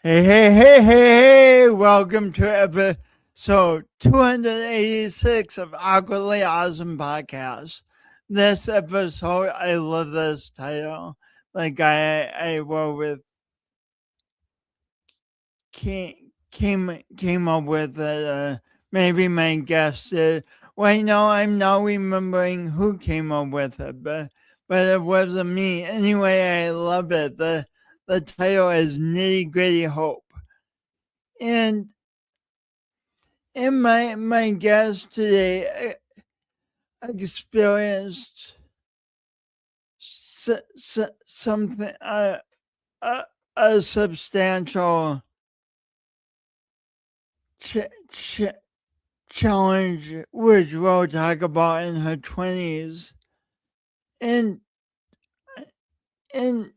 Hey, welcome to episode 286 of Awkwardly Awesome Podcast. This episode, I love this title. Like I wrote with, came up with it. Maybe my guest did. Wait, no, I'm not remembering who came up with it, but it wasn't me. Anyway, I love it. The title is Nitty-Gritty Hope. And my guest today experienced something a substantial challenge, which we'll talk about in her 20s, and and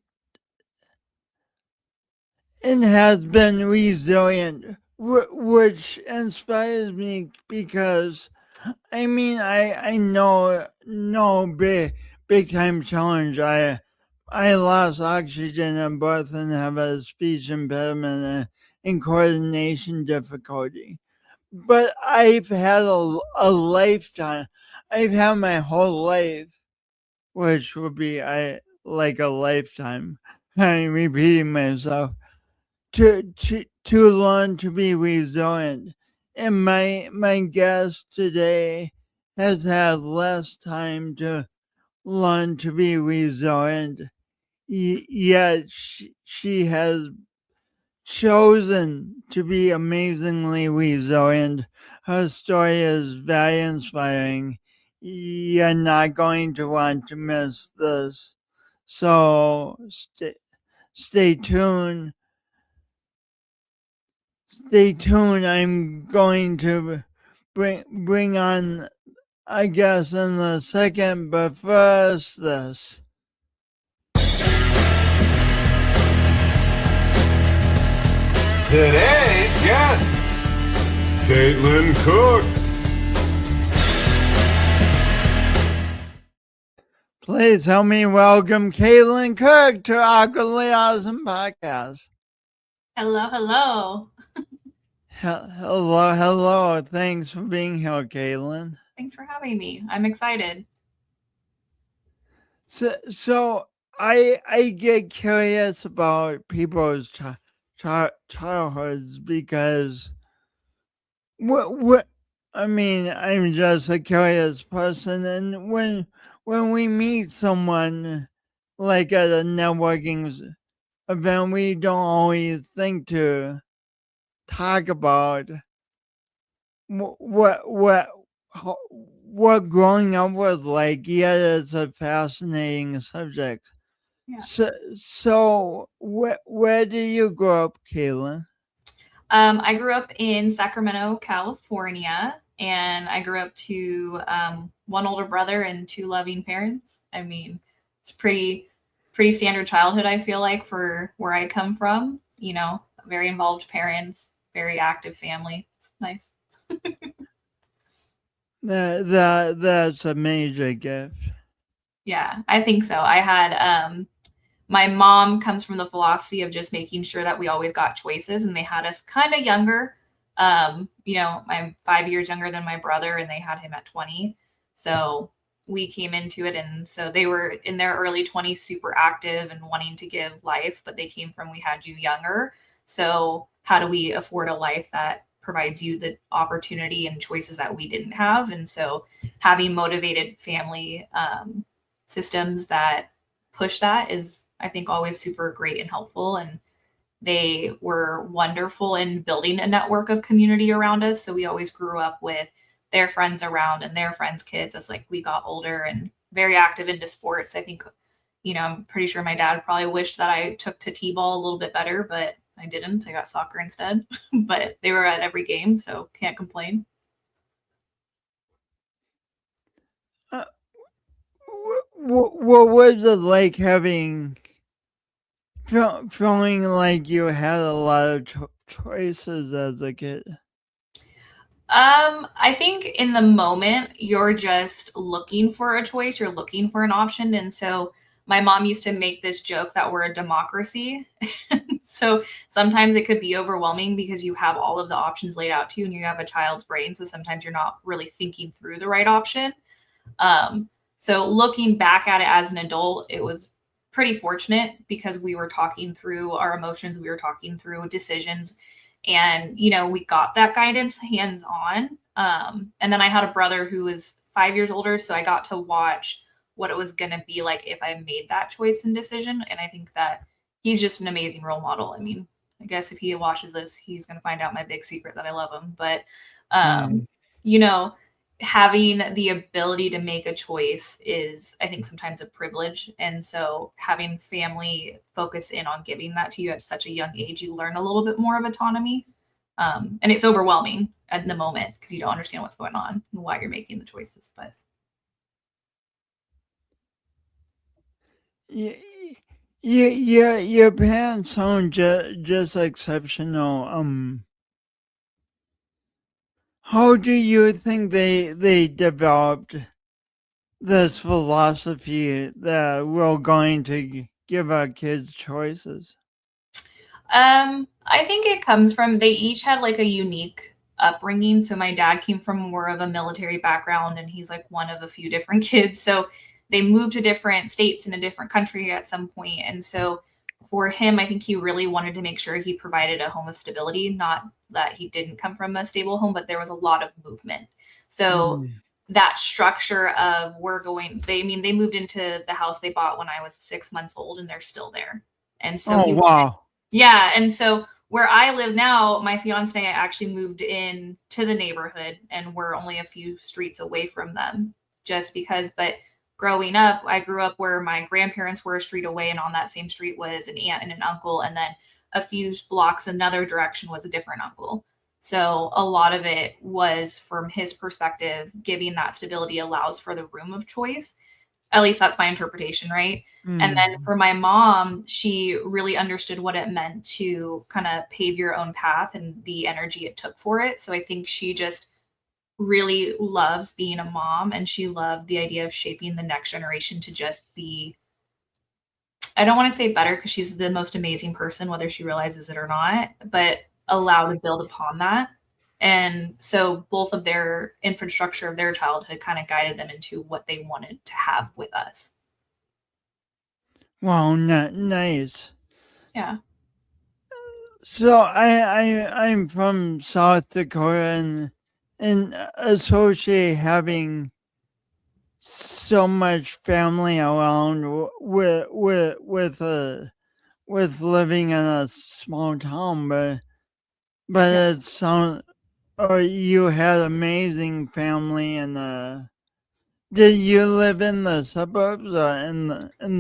and has been resilient, which inspires me because I know no big time challenge. I lost oxygen at birth and have a speech impediment and coordination difficulty. But I've had a lifetime. I've had my whole life, which would be like a lifetime. I'm repeating myself to learn to be resilient. And my guest today has had less time to learn to be resilient, yet she has chosen to be amazingly resilient. Her story is very inspiring. You're not going to want to miss this. So stay tuned. Stay tuned. I'm going to bring on, I guess, in the second, but first this. Today's guest, Katelyn Cook. Please help me welcome Katelyn Cook to Awkwardly Awesome Podcast. Hello. Hello. Thanks for being here, Katelyn. Thanks for having me. I'm excited. So I get curious about people's childhoods because what I'm just a curious person, and when we meet someone like at a networking event, we don't always think to talk about what growing up was like. Yet it's a fascinating subject. Yeah. So where do you grow up, Katelyn? I grew up in Sacramento, California, and I grew up to one older brother and two loving parents. I mean, it's pretty standard childhood, I feel like, for where I come from. You know, very involved parents, very active family. It's nice. That's a major gift. Yeah, I think so. I had my mom comes from the philosophy of just making sure that we always got choices, and they had us kind of younger. I'm 5 years younger than my brother, and they had him at 20. So we came into it, and so they were in their early 20s, super active and wanting to give life, but they came from, we had you younger. So how do we afford a life that provides you the opportunity and choices that we didn't have? And so having motivated family systems that push that is, I think, always super great and helpful. And they were wonderful in building a network of community around us. So we always grew up with their friends around and their friends' kids as like we got older, and very active into sports. I think, I'm pretty sure my dad probably wished that I took to t-ball a little bit better, but I didn't. I got soccer instead. But they were at every game, so can't complain. What was it like feeling like you had a lot of choices as a kid? I think in the moment you're just looking for a choice, you're looking for an option. And so my mom used to make this joke that we're a democracy. So sometimes it could be overwhelming because you have all of the options laid out to you and you have a child's brain. So sometimes you're not really thinking through the right option. So looking back at it as an adult, it was pretty fortunate because we were talking through our emotions, we were talking through decisions, and we got that guidance hands on. And then I had a brother who was 5 years older, so I got to watch what it was going to be like if I made that choice and decision. And I think that he's just an amazing role model. I mean, I guess if he watches this, he's going to find out my big secret that I love him. But, you know, having the ability to make a choice is, I think, sometimes a privilege. And so having family focus in on giving that to you at such a young age, you learn a little bit more of autonomy. And it's overwhelming at the moment because you don't understand what's going on and why you're making the choices. But Your parents sound just exceptional. How do you think they developed this philosophy that we're going to give our kids choices? I think it comes from, they each had like a unique upbringing. So my dad came from more of a military background and he's like one of a few different kids. So they moved to different states in a different country at some point. And so for him, I think he really wanted to make sure he provided a home of stability, not that he didn't come from a stable home, but there was a lot of movement. So that structure of they moved into the house they bought when I was 6 months old and they're still there. And so wow. Yeah. And so where I live now, my fiance and I actually moved in to the neighborhood and we're only a few streets away from them just because, but growing up, I grew up where my grandparents were a street away and on that same street was an aunt and an uncle. And then a few blocks another direction was a different uncle. So a lot of it was, from his perspective, giving that stability allows for the room of choice. At least that's my interpretation, right? And then for my mom, she really understood what it meant to kind of pave your own path and the energy it took for it. So I think she just really loves being a mom and she loved the idea of shaping the next generation to just be, I don't want to say better because she's the most amazing person, whether she realizes it or not, but allow to build upon that. And so both of their infrastructure of their childhood kind of guided them into what they wanted to have with us. Wow, nice. Yeah. So I'm from South Dakota and associate having so much family around with living in a small town, but it sounds, or you had amazing family and did you live in the suburbs or in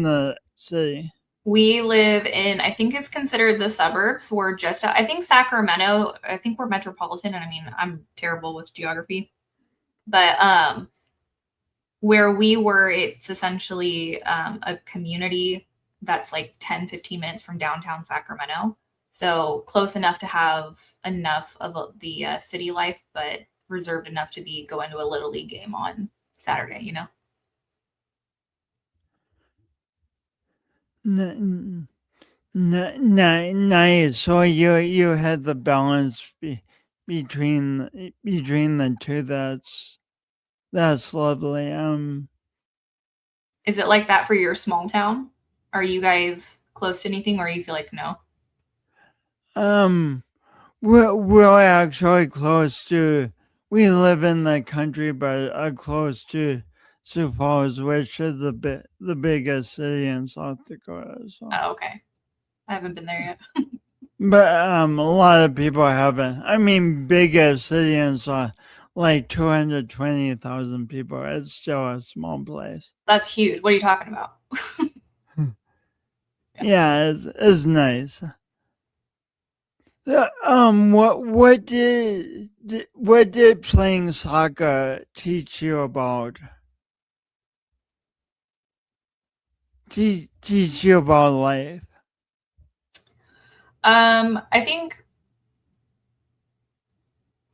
the city? We live in, I think it's considered the suburbs. We're just, I think Sacramento, I think we're metropolitan. And I mean, I'm terrible with geography, but where we were, it's essentially a community that's like 10-15 minutes from downtown Sacramento. So close enough to have enough of the city life, but reserved enough to be going to a Little League game on Saturday, you know? Nice. So you had the balance between the two. That's lovely. Is it like that for your small town? Are you guys close to anything or you feel like no? We're actually close to. We live in the country, but are close to Sioux Falls, which is the biggest city in South Dakota. So. Oh, okay. I haven't been there yet. But a lot of people haven't. I mean, biggest city in like 220,000 people. It's still a small place. That's huge. What are you talking about? Yeah, it's nice. What did playing soccer teach you about? Teach you about life? I think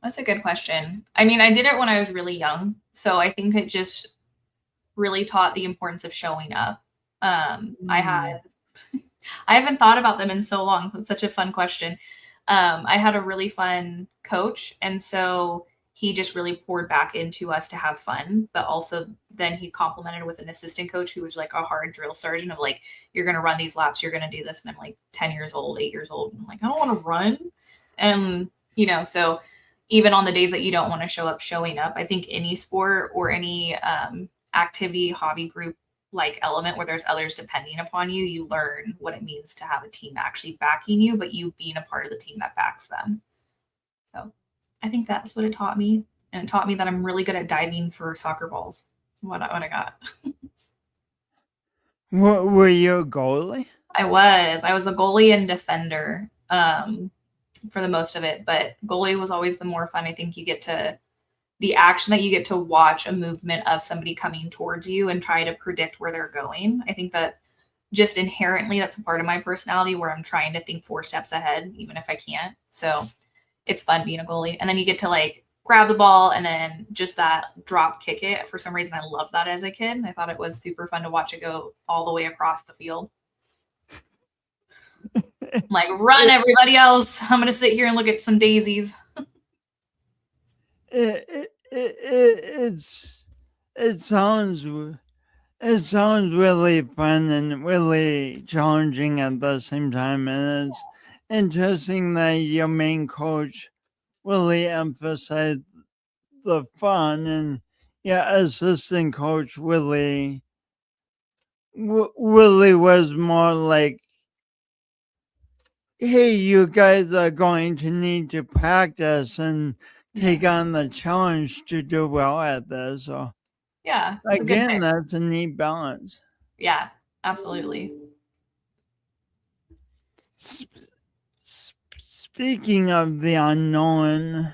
that's a good question. I mean, I did it when I was really young, so I think it just really taught the importance of showing up. I had, I haven't thought about them in so long, so it's such a fun question. I had a really fun coach, and so he just really poured back into us to have fun, but also then he complemented with an assistant coach who was like a hard drill sergeant of like, you're going to run these laps, you're going to do this. And I'm like 10 years old, 8 years old. And I'm like, I don't want to run. And, so even on the days that you don't want to show up, showing up, I think any sport or any activity, hobby group, like element where there's others depending upon you, you learn what it means to have a team actually backing you, but you being a part of the team that backs them. So I think that's what it taught me. And it taught me that I'm really good at diving for soccer balls. What I got. Were you a goalie? I was a goalie and defender for the most of it, but goalie was always the more fun. I think you get to the action that you get to watch a movement of somebody coming towards you and try to predict where they're going. I think that just inherently that's a part of my personality where I'm trying to think 4 steps ahead, even if I can't. So it's fun being a goalie. And then you get to like grab the ball and then just that drop kick it. For some reason, I loved that as a kid. I thought it was super fun to watch it go all the way across the field. Like, run, everybody else. I'm going to sit here and look at some daisies. It sounds really fun and really challenging at the same time, and it's interesting that your main coach really emphasized the fun, and your assistant coach really was more like, hey, you guys are going to need to practice and take on the challenge to do well at this. So yeah, again, that's a neat balance. Yeah, absolutely. Speaking of the unknown,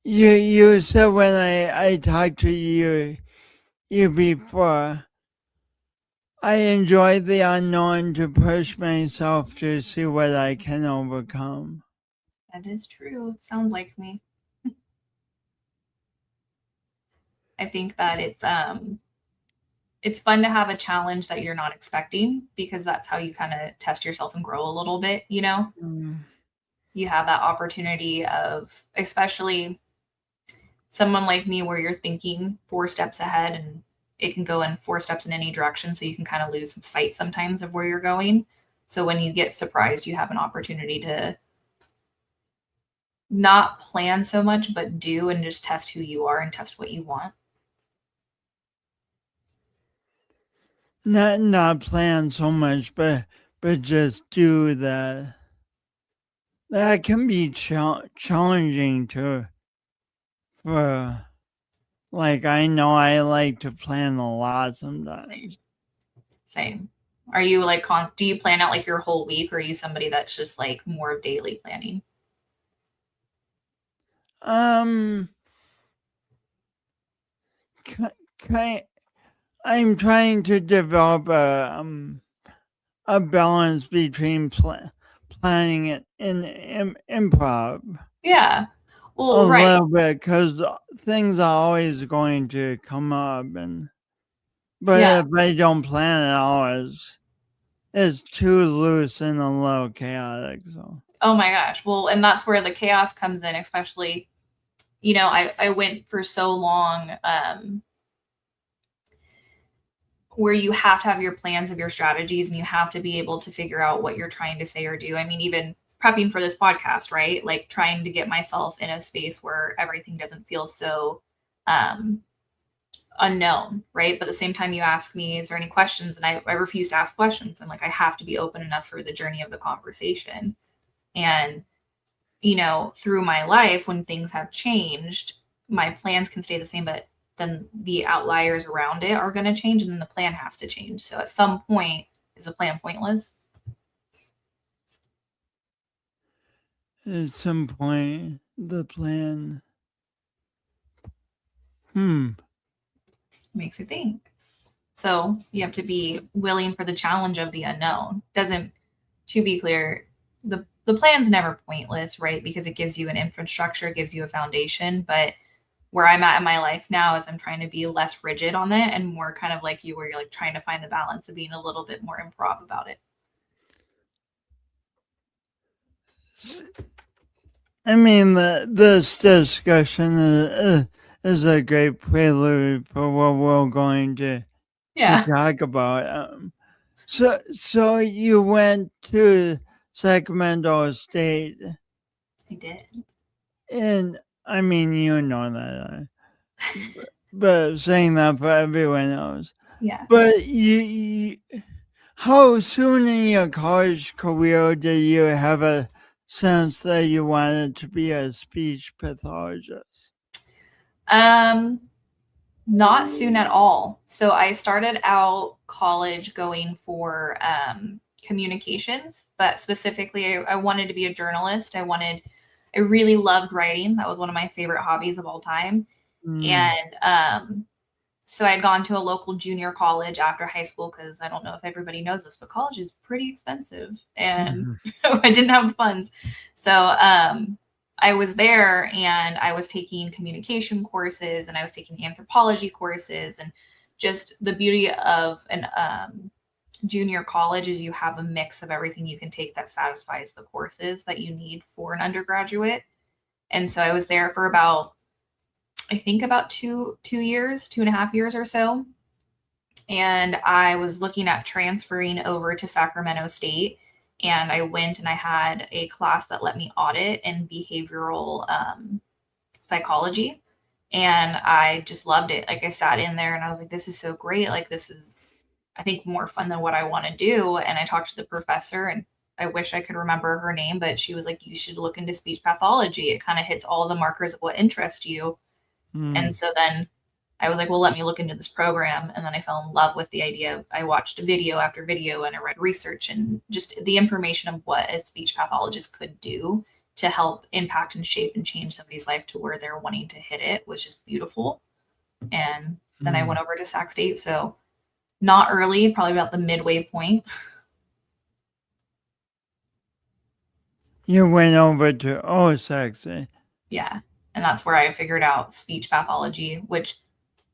you said when I talked to you before, I enjoy the unknown to push myself to see what I can overcome. That is true. It sounds like me. I think that it's fun to have a challenge that you're not expecting, because that's how you kind of test yourself and grow a little bit, You have that opportunity of, especially someone like me where you're thinking 4 steps ahead, and it can go in 4 steps in any direction. So you can kind of lose sight sometimes of where you're going. So when you get surprised, you have an opportunity to not plan so much, but do, and just test who you are and test what you want. Not plan so much, but just do that. That can be challenging too. For like, I know I like to plan a lot sometimes. Same. Are you like do you plan out like your whole week, or are you somebody that's just like more of daily planning? I'm trying to develop a balance between planning it and improv. Yeah. Well, a little bit, because things are always going to come up, but if I don't plan it all, it's too loose and a little chaotic. So. Oh my gosh. Well, and that's where the chaos comes in, especially, I went for so long where you have to have your plans of your strategies, and you have to be able to figure out what you're trying to say or do. I mean, even prepping for this podcast, right? Like trying to get myself in a space where everything doesn't feel so unknown, right? But at the same time, you ask me, is there any questions? And I refuse to ask questions. I'm like, I have to be open enough for the journey of the conversation. And, through my life, when things have changed, my plans can stay the same, but then the outliers around it are going to change, and then the plan has to change. So at some point, is the plan pointless? At some point, the plan makes you think. So you have to be willing for the challenge of the unknown. To be clear, the plan's never pointless, right? Because it gives you an infrastructure, it gives you a foundation. But where I'm at in my life now is I'm trying to be less rigid on it and more kind of like you, where you're like trying to find the balance of being a little bit more improv about it. I mean, this discussion is a great prelude for what we're going to talk about. So you went to Sacramento State, I did. and I mean, you know that, but saying that for everyone else. Yeah. But you, how soon in your college career did you have a sense that you wanted to be a speech pathologist? Not soon at all. So I started out college going for communications, but specifically I wanted to be a journalist. I really loved writing. That was one of my favorite hobbies of all time. And so I had gone to a local junior college after high school, because I don't know if everybody knows this, but college is pretty expensive and I didn't have the funds. So I was there and I was taking communication courses and I was taking anthropology courses. And just the beauty of an junior college is you have a mix of everything you can take that satisfies the courses that you need for an undergraduate. And so I was there for about 2.5 years or so. And I was looking at transferring over to Sacramento State. And I went and I had a class that let me audit in behavioral psychology. And I just loved it. Like, I sat in there and I was like, this is so great. Like, this is, I think, more fun than what I want to do. And I talked to the professor, and I wish I could remember her name, but she was like, you should look into speech pathology. It kind of hits all the markers of what interests you. And so then I was like, well, let me look into this program. And then I fell in love with the idea. I watched video after video and I read research and just the information of what a speech pathologist could do to help impact and shape and change somebody's life to where they're wanting to hit it was just beautiful. And then I went over to Sac State. So not early, probably about the midway point. You went over to Sac State. Yeah. And that's where I figured out speech pathology, which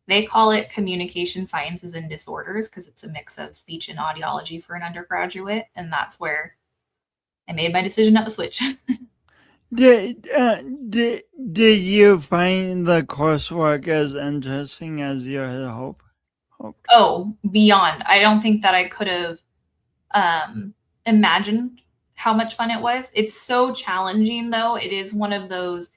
they call it communication sciences and disorders, because it's a mix of speech and audiology for an undergraduate. And that's where I made my decision at the switch. Did you find the coursework as interesting as you had hoped? Oh, beyond. I don't think that I could have imagined how much fun it was. It's so challenging, though. It is one of those,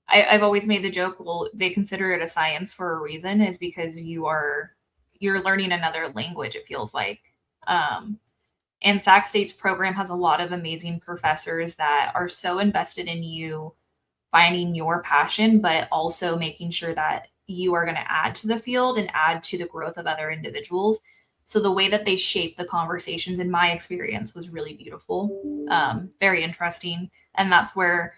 I've always made the joke, well, they consider it a science for a reason, is because you're learning another language, it feels like. And Sac State's program has a lot of amazing professors that are so invested in you finding your passion, but also making sure that you are going to add to the field and add to the growth of other individuals. So the way that they shape the conversations, in my experience, was really beautiful, very interesting. And that's where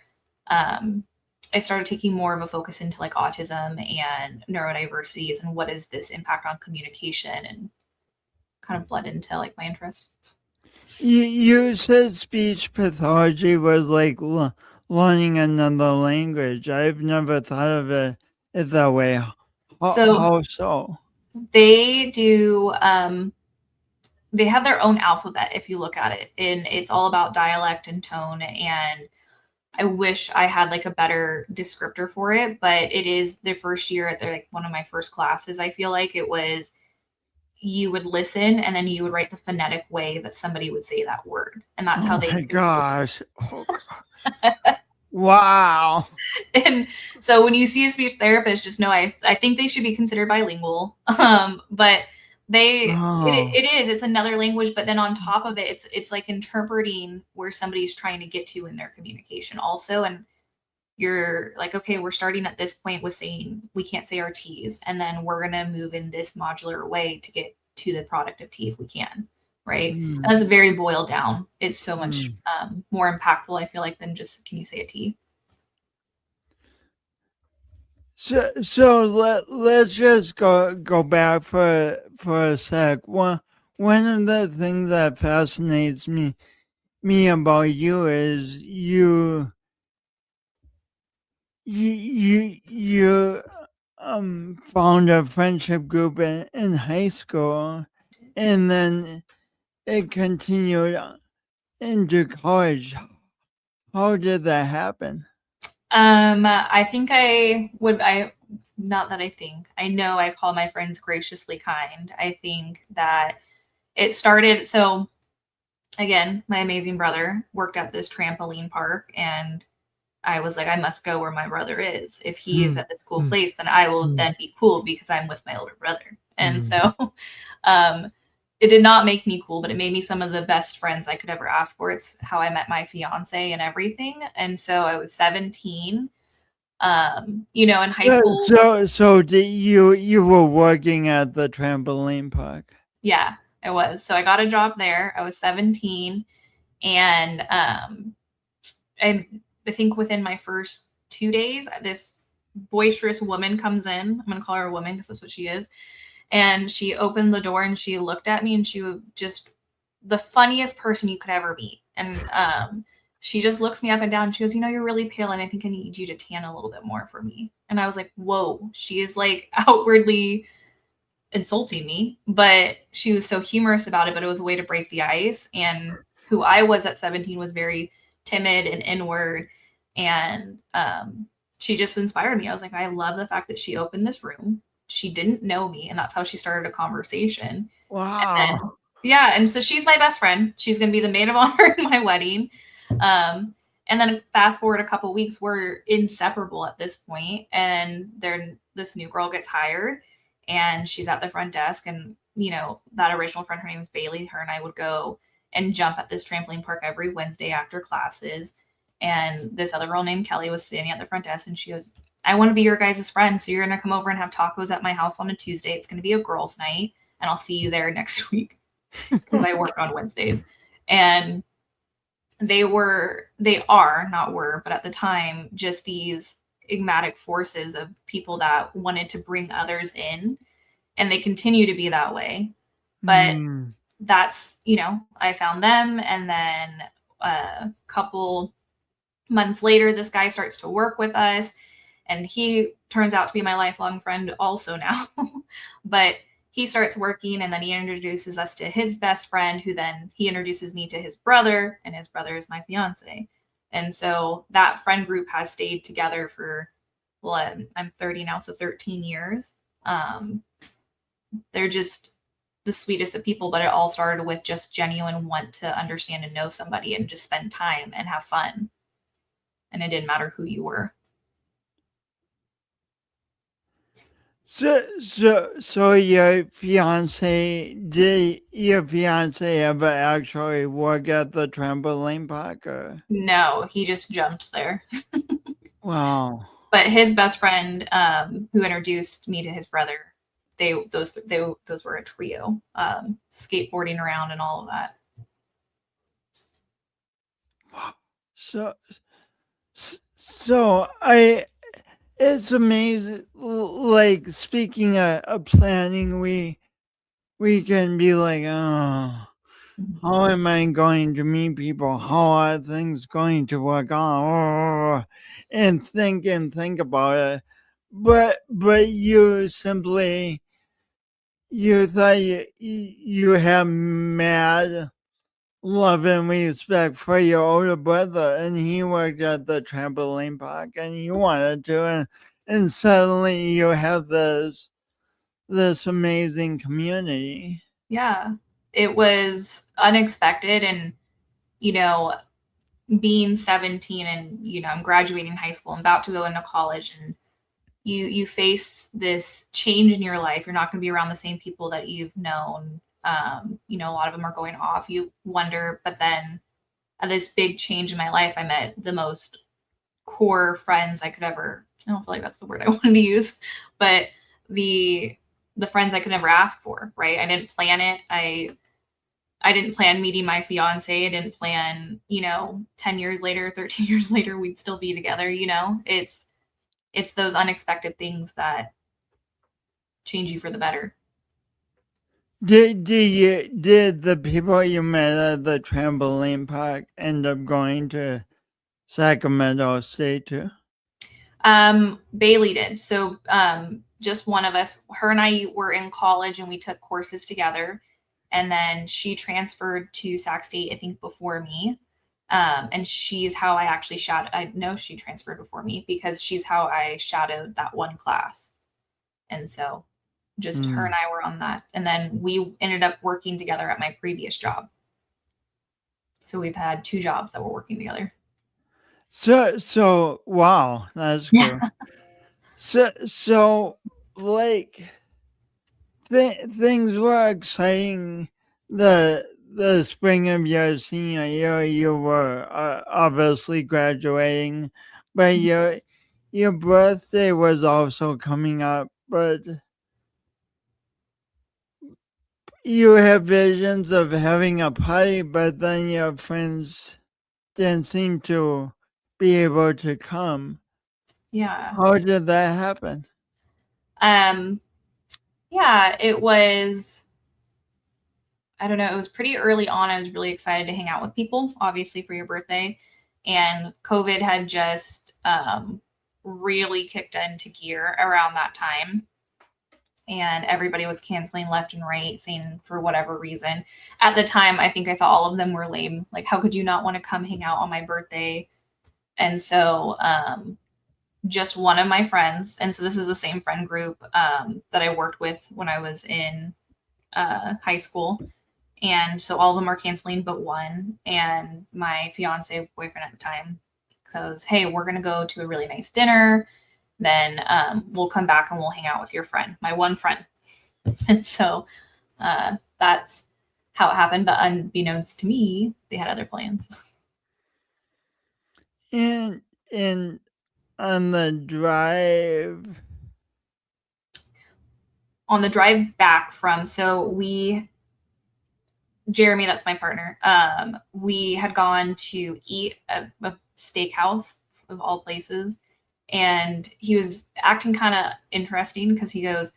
I started taking more of a focus into like autism and neurodiversities and what is this impact on communication, and kind of bled into like my interest. You said speech pathology was like learning another language. I've never thought of it that way. How so? They do, they have their own alphabet if you look at it, and it's all about dialect and tone. And I wish I had like a better descriptor for it, but it is the first year at like one of my first classes. I feel like it was, you would listen and then you would write the phonetic way that somebody would say that word. And that's how they. Oh gosh. Wow. And so when you see a speech therapist, just know I think they should be considered bilingual. But it's another language, but then on top of it, it's like interpreting where somebody's trying to get to in their communication also. And you're like, okay, we're starting at this point with saying we can't say our T's, and then we're going to move in this modular way to get to the product of T if we can. Right. And that's very boiled down. It's so much more impactful, I feel like, than just, can you say a T? So let's just go back for a sec. One of the things that fascinates me about you is you found a friendship group in high school, and then it continued into college. How did that happen? I think not that I think, I know I call my friends graciously kind. I think that it started, so again, my amazing brother worked at this trampoline park, and I was like, I must go where my brother is. If he is at this cool place, then I will then be cool because I'm with my older brother. And so it did not make me cool, but it made me some of the best friends I could ever ask for. It's how I met my fiance and everything. And so I was 17. In high school. So did you were working at the trampoline park? Yeah, I was. So I got a job there. I was 17, and I think within my first 2 days, this boisterous woman comes in. I'm gonna call her a woman because that's what she is. And she opened the door and she looked at me, and she was just the funniest person you could ever meet. And she just looks me up and down. She goes, you're really pale, and I think I need you to tan a little bit more for me. And I was like, whoa, she is like outwardly insulting me, but she was so humorous about it, but it was a way to break the ice. And who I was at 17 was very timid and inward. And she just inspired me. I was like, I love the fact that she opened this room. She didn't know me, and that's how she started a conversation. Wow. And then, yeah, and so she's my best friend. She's going to be the maid of honor in my wedding. And then fast forward a couple weeks, we're inseparable at this point, and this new girl gets hired, and she's at the front desk. And that original friend, her name was Bailey. Her and I would go and jump at this trampoline park every Wednesday after classes. And this other girl named Kelly was standing at the front desk, and she goes, I want to be your guys' friend. So you're going to come over and have tacos at my house on a Tuesday. It's going to be a girls' night, and I'll see you there next week because I work on Wednesdays. And they are, not were, but at the time, just these enigmatic forces of people that wanted to bring others in, and they continue to be that way. But that's, I found them, and then a couple months later, this guy starts to work with us, and he turns out to be my lifelong friend also now. But he starts working, and then he introduces us to his best friend, who then he introduces me to his brother, and his brother is my fiance. And so that friend group has stayed together for, well, I'm 30 now, so 13 years. They're just the sweetest of people, but it all started with just genuine want to understand and know somebody and just spend time and have fun. And it didn't matter who you were. So your fiance, did your fiance ever actually work at the trampoline park? Or? No, he just jumped there. Wow. But his best friend, who introduced me to his brother, those were a trio, skateboarding around and all of that. So it's amazing. Like, speaking of planning, we can be like, oh, how am I going to meet people? How are things going to work out? Oh, and think about it. But you simply, you thought you have mad love and respect for your older brother, and he worked at the trampoline park, and you wanted to, and suddenly you have this amazing community. Yeah, it was unexpected. And being 17, and I'm graduating high school, I'm about to go into college, and you face this change in your life. You're not going to be around the same people that you've known. A lot of them are going off. You wonder, but then at this big change in my life, I met the most core friends I could ever, I don't feel like that's the word I wanted to use, but the friends I could never ask for, right? I didn't plan it. I didn't plan meeting my fiance. I didn't plan, 10 years later, 13 years later, we'd still be together. It's those unexpected things that change you for the better. Did the people you met at the trampoline park end up going to Sacramento State too? Bailey did. So just one of us. Her and I were in college and we took courses together. And then she transferred to Sac State, I think, before me. And she's how I actually shadowed. I know she transferred before me because she's how I shadowed that one class. And so just her and I were on that. And then we ended up working together at my previous job. So we've had 2 jobs that we're working together. So wow, that's cool. So like things were exciting the spring of your senior year. You were obviously graduating, but your birthday was also coming up. But you have visions of having a party, but then your friends didn't seem to be able to come. Yeah. How did that happen? Yeah, it was, I don't know, it was pretty early on. I was really excited to hang out with people, obviously for your birthday. And COVID had just really kicked into gear around that time. And everybody was canceling left and right, saying for whatever reason. At the time, I think I thought all of them were lame. Like, how could you not want to come hang out on my birthday? And so just one of my friends, and so this is the same friend group that I worked with when I was in high school. And so all of them are canceling but one. And my fiance boyfriend at the time goes, hey, we're going to go to a really nice dinner. Then we'll come back and we'll hang out with your friend, my one friend. And so that's how it happened. But unbeknownst to me, they had other plans. And on the drive back from, so Jeremy, that's my partner, we had gone to eat at a steakhouse of all places. And he was acting kind of interesting because he goes,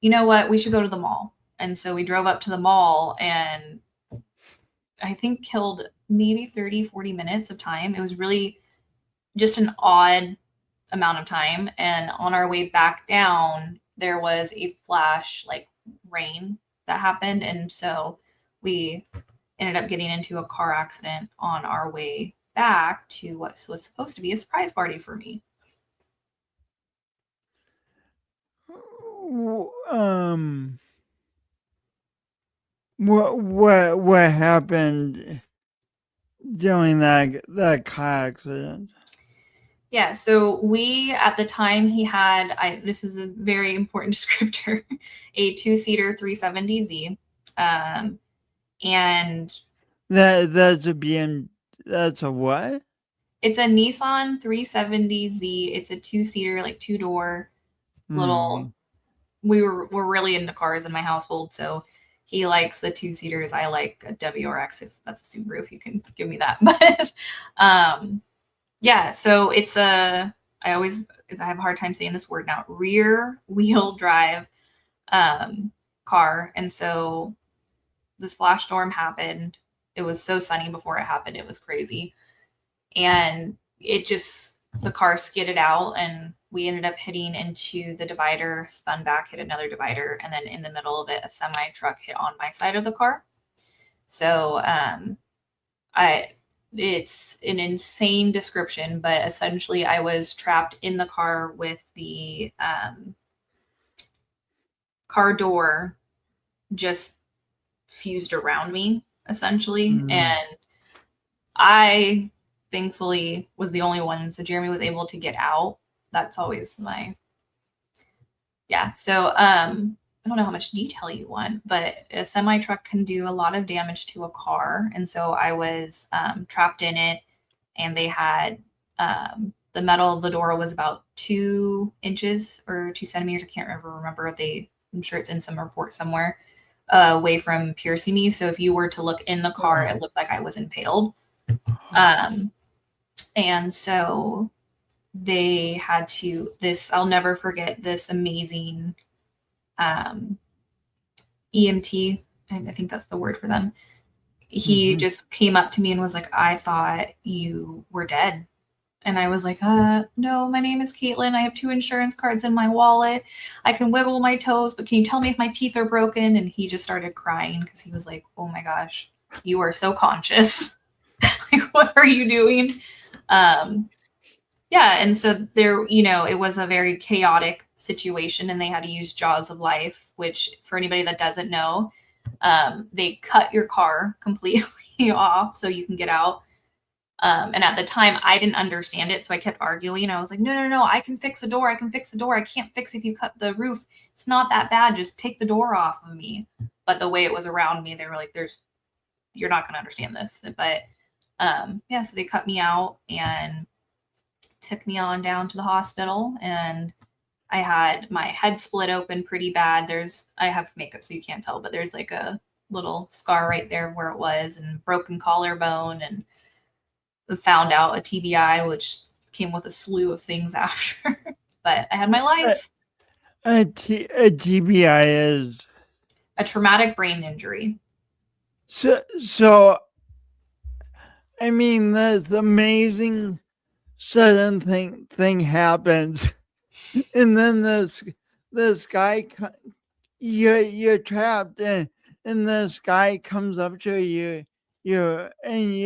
you know what, we should go to the mall. And so we drove up to the mall and I think killed maybe 30, 40 minutes of time. It was really just an odd amount of time. And on our way back down, there was a flash like rain that happened. And so we ended up getting into a car accident on our way back to what was supposed to be a surprise party for me. What happened during that car accident? Yeah, so we at the time he had this is a very important descriptor, a 2-seater 370Z, and that's a what? It's a Nissan 370Z. It's a 2-seater, like 2-door little. We're really into cars in my household, so he likes the 2-seaters. I like a WRX if that's a Subaru, if you can give me that. But yeah, so it's I have a hard time saying this word now, rear wheel drive car. And so this flash storm happened. It was so sunny before it happened. It was crazy. And the car skidded out and we ended up hitting into the divider, spun back, hit another divider. And then in the middle of it, a semi truck hit on my side of the car. So it's an insane description, but essentially I was trapped in the car with the car door just fused around me, essentially. And I thankfully was the only one. So Jeremy was able to get out. That's always So I don't know how much detail you want, but a semi truck can do a lot of damage to a car. And so I was trapped in it, and they had the metal of the door was about 2 inches or 2 centimeters. I can't remember. I'm sure it's in some report somewhere, away from piercing me. So if you were to look in the car, it looked like I was impaled. And so they had to, I'll never forget this amazing EMT. I think that's the word for them. He just came up to me and was like, I thought you were dead. And I was like, no, my name is Katelyn. I have 2 insurance cards in my wallet. I can wiggle my toes, but can you tell me if my teeth are broken? And he just started crying because he was like, oh my gosh, you are so conscious. Like, what are you doing? Yeah. And so there, it was a very chaotic situation, and they had to use jaws of life, which, for anybody that doesn't know, they cut your car completely off so you can get out. And at the time, I didn't understand it, so I kept arguing. I was like, no, no, no, I can fix a door. I can fix a door. I can't fix if you cut the roof. It's not that bad. Just take the door off of me. But the way it was around me, they were like, you're not going to understand this. But yeah, so they cut me out and took me on down to the hospital, and I had my head split open pretty bad. I have makeup, so you can't tell, but there's like a little scar right there where it was, and broken collarbone, and found out a TBI, which came with a slew of things after. But I had my life. A TBI is a traumatic brain injury. So I mean, this amazing sudden thing happens, and then this guy, you're trapped, and this guy comes up to you, and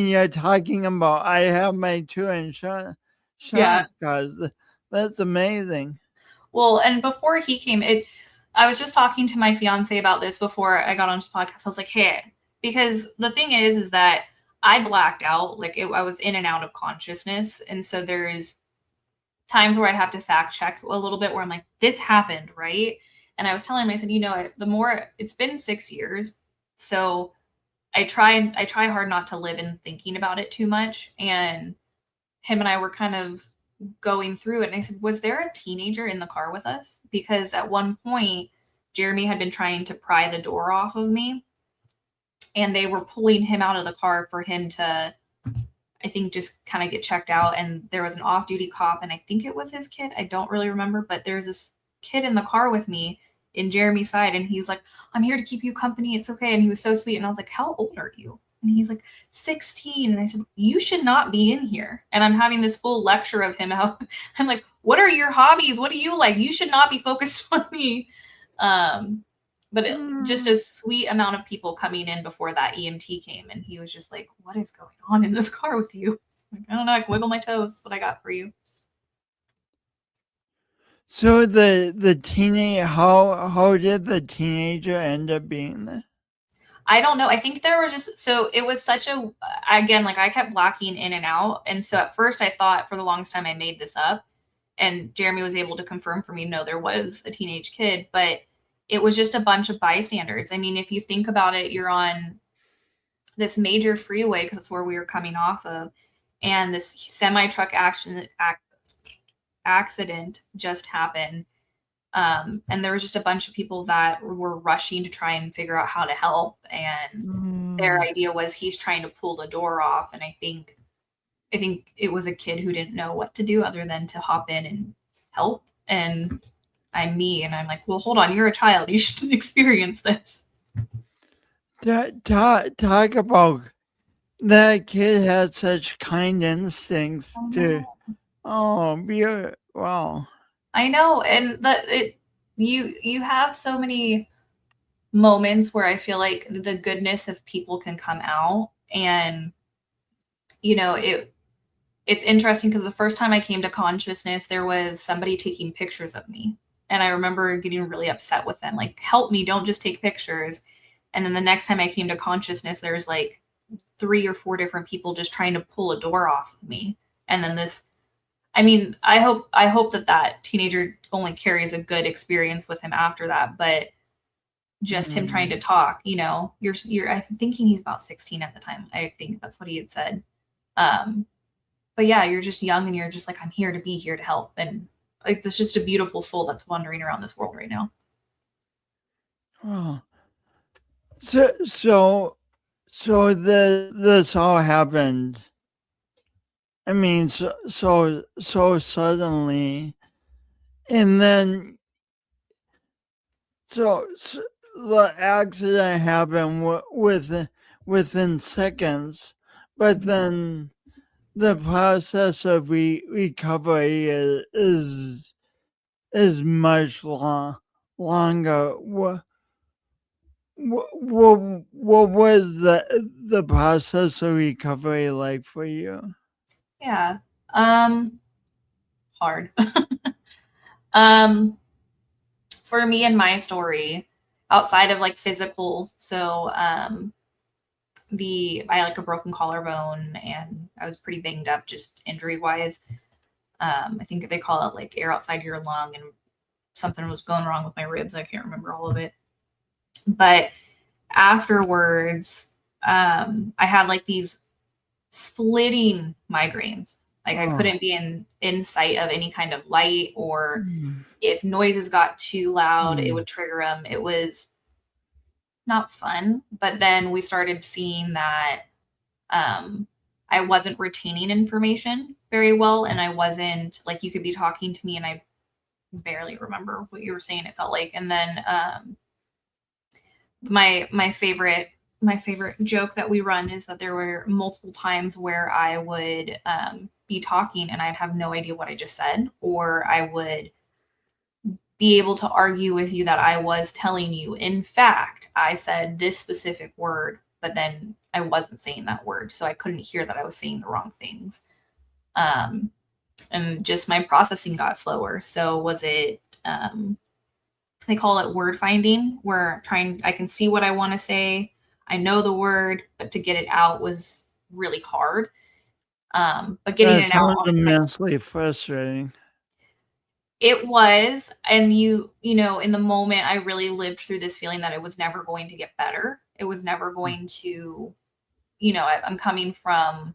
you're talking about, I have my 2 insurance cards. That's amazing. Well, and before he came, I was just talking to my fiance about this before I got onto the podcast. I was like, hey, because the thing is that I blacked out. Like, I was in and out of consciousness. And so there's times where I have to fact check a little bit where I'm like, this happened, right? And I was telling him, I said, the more, it's been 6 years. So I try hard not to live in thinking about it too much. And him and I were kind of going through it, and I said, was there a teenager in the car with us? Because at one point Jeremy had been trying to pry the door off of me, and they were pulling him out of the car for him to, I think, just kind of get checked out. And there was an off-duty cop, and I think it was his kid, I don't really remember, but there's this kid in the car with me in Jeremy's side, and he was like, I'm here to keep you company, it's okay. And he was so sweet, and I was like, how old are you? And he's like, 16. And I said, you should not be in here. And I'm having this full lecture of him out. I'm like, what are your hobbies? What do you like? You should not be focused on me. But just a sweet amount of people coming in before that EMT came. And he was just like, what is going on in this car with you? I'm like, I don't know. I can wiggle my toes. What I got for you. So the teenager, how did the teenager end up being there? I don't know. I think there were so it was such again, like, I kept blacking in and out. And so at first I thought for the longest time I made this up, and Jeremy was able to confirm for me, no, there was a teenage kid, but it was just a bunch of bystanders. I mean, if you think about it, you're on this major freeway, because that's where we were coming off of, and this semi-truck accident just happened. And there was just a bunch of people that were rushing to try and figure out how to help. And their idea was, he's trying to pull the door off. And I think it was a kid who didn't know what to do other than to hop in and help. And I'm me, and I'm like, well, hold on, you're a child. You should experience this. Talk about that kid had such kind instincts to, wow. I know. And you have so many moments where I feel like the goodness of people can come out. And, it's interesting, because the first time I came to consciousness, there was somebody taking pictures of me. And I remember getting really upset with them, like, help me, don't just take pictures. And then the next time I came to consciousness, there's like 3 or 4 different people just trying to pull a door off of me. And then I hope that teenager only carries a good experience with him after that, but just him trying to talk, I'm thinking he's about 16 at the time. I think that's what he had said. But yeah, you're just young, and you're just like, I'm here to be here to help. And like, there's just a beautiful soul that's wandering around this world right now. Oh. So this all happened, I mean, so suddenly, and then so the accident happened within seconds, but then the process of recovery is much longer. What was the process of recovery like for you? Yeah. Hard. um, for me and my story, outside of like physical, so I had like a broken collarbone and I was pretty banged up just injury wise. I think they call it like air outside your lung, and something was going wrong with my ribs. I can't remember all of it. But afterwards, I had like these splitting migraines. Like I couldn't be in sight of any kind of light, or if noises got too loud, it would trigger them. It was not fun. But then we started seeing that I wasn't retaining information very well, and I wasn't like, you could be talking to me and I barely remember what you were saying, it felt like. And then my favorite joke that we run is that there were multiple times where I would be talking and I'd have no idea what I just said, or I would be able to argue with you that I was telling you, in fact, I said this specific word, but then I wasn't saying that word. So I couldn't hear that I was saying the wrong things. And just my processing got slower. So was it, they call it word finding, where I can see what I want to say. I know the word, but to get it out was really hard. But getting That it out, sounds immensely frustrating. it was. And you know, in the moment, I really lived through this feeling that it was never going to get better. It was never going to, you know, I'm coming from,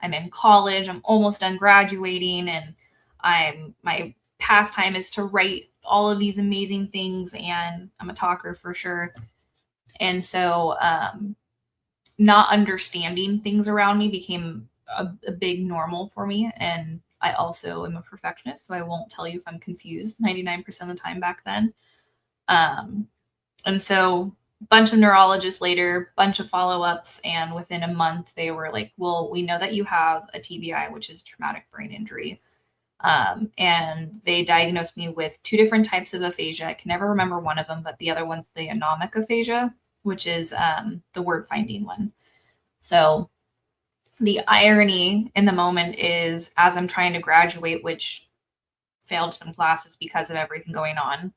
I'm in college, I'm almost done graduating, and my pastime is to write all of these amazing things, and I'm a talker for sure. And so not understanding things around me became a big normal for me. And I also am a perfectionist, so I won't tell you if I'm confused 99% of the time back then. And so bunch of neurologists later, bunch of follow-ups, and within a month they were like, well, we know that you have a TBI, which is traumatic brain injury. And they diagnosed me with 2 different types of aphasia. I can never remember one of them, but the other one's the anomic aphasia, which is the word finding one. So the irony in the moment is, as I'm trying to graduate, which failed some classes because of everything going on,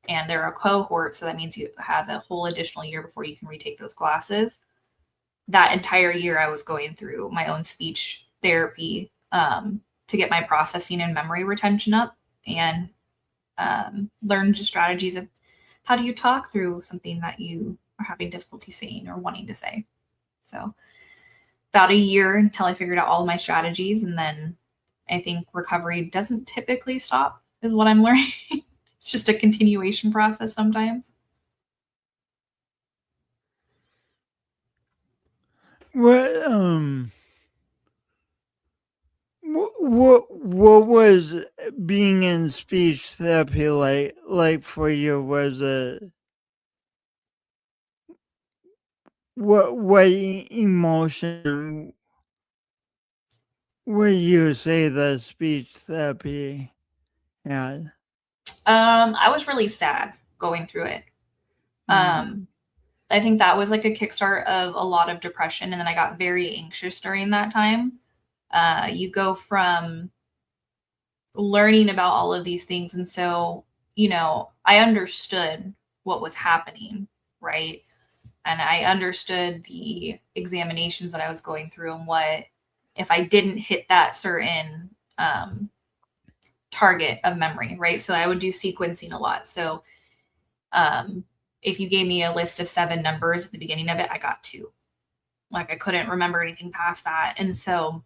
and they're a cohort, so that means you have a whole additional year before you can retake those classes. That entire year I was going through my own speech therapy to get my processing and memory retention up, and learn just strategies of how do you talk through something that you are having difficulty saying or wanting to say. So about a year until I figured out all of my strategies, and then I think recovery doesn't typically stop, is what I'm learning. It's just a continuation process sometimes. What what was being in speech therapy like for you? Was it what emotion would you say the speech therapy had? I was really sad going through it. I think that was like a kickstart of a lot of depression, and then I got very anxious during that time. You go from learning about all of these things, and so, you know, I understood what was happening, right? And I understood the examinations that I was going through, and what if I didn't hit that certain target of memory, right? So I would do sequencing a lot. So if you gave me a list of 7 numbers at the beginning of it, I got 2. Like I couldn't remember anything past that. And so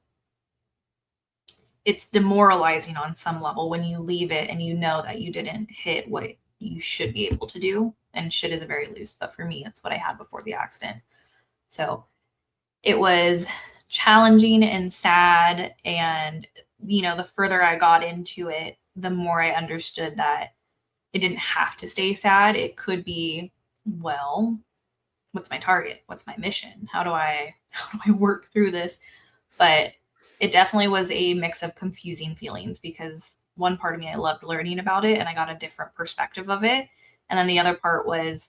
it's demoralizing on some level when you leave it and you know that you didn't hit what you should be able to do. And should is a very loose, but for me, it's what I had before the accident. So it was challenging and sad. And, you know, the further I got into it, the more I understood that it didn't have to stay sad. It could be, well, what's my target? What's my mission? How do I work through this? But it definitely was a mix of confusing feelings because one part of me, I loved learning about it and I got a different perspective of it. And then the other part was,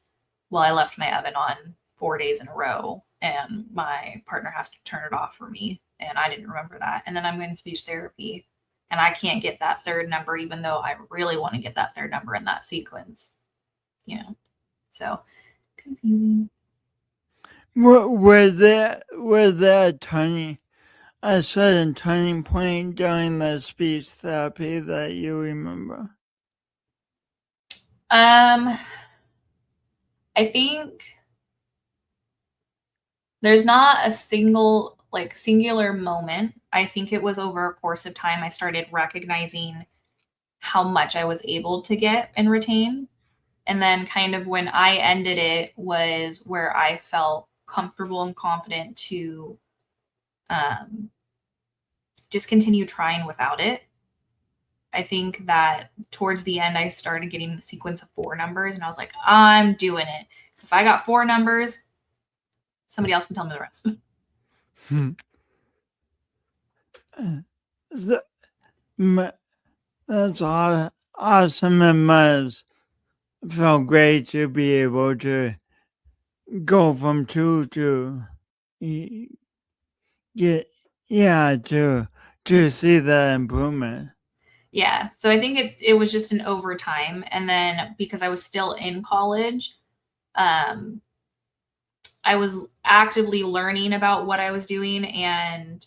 well, I left my oven on 4 days in a row and my partner has to turn it off for me. And I didn't remember that. And then I'm in speech therapy and I can't get that third number, even though I really want to get that third number in that sequence, so confusing. Was there a certain turning point during the speech therapy that you remember? I think there's not a singular moment. I think it was over a course of time I started recognizing how much I was able to get and retain. And then kind of when I ended it was where I felt comfortable and confident to just continue trying without it. I think that towards the end, I started getting a sequence of 4 numbers and I was like, I'm doing it. So if I got 4 numbers, somebody else can tell me the rest. That's awesome. It must feel great to be able to go from 2 to to see the improvement. Yeah. So I think it was just an overtime. And then because I was still in college, I was actively learning about what I was doing and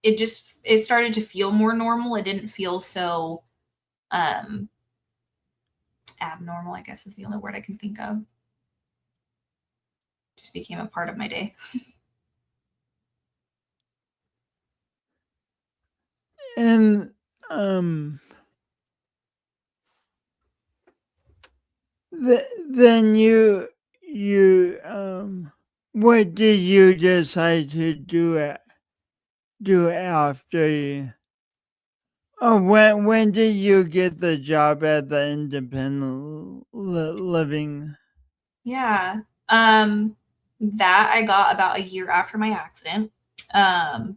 it started to feel more normal. It didn't feel so abnormal, I guess is the only word I can think of. Just became a part of my day. And then you what did you decide to do after you? Oh, when did you get the job at the independent living? Yeah. That I got about a year after my accident. I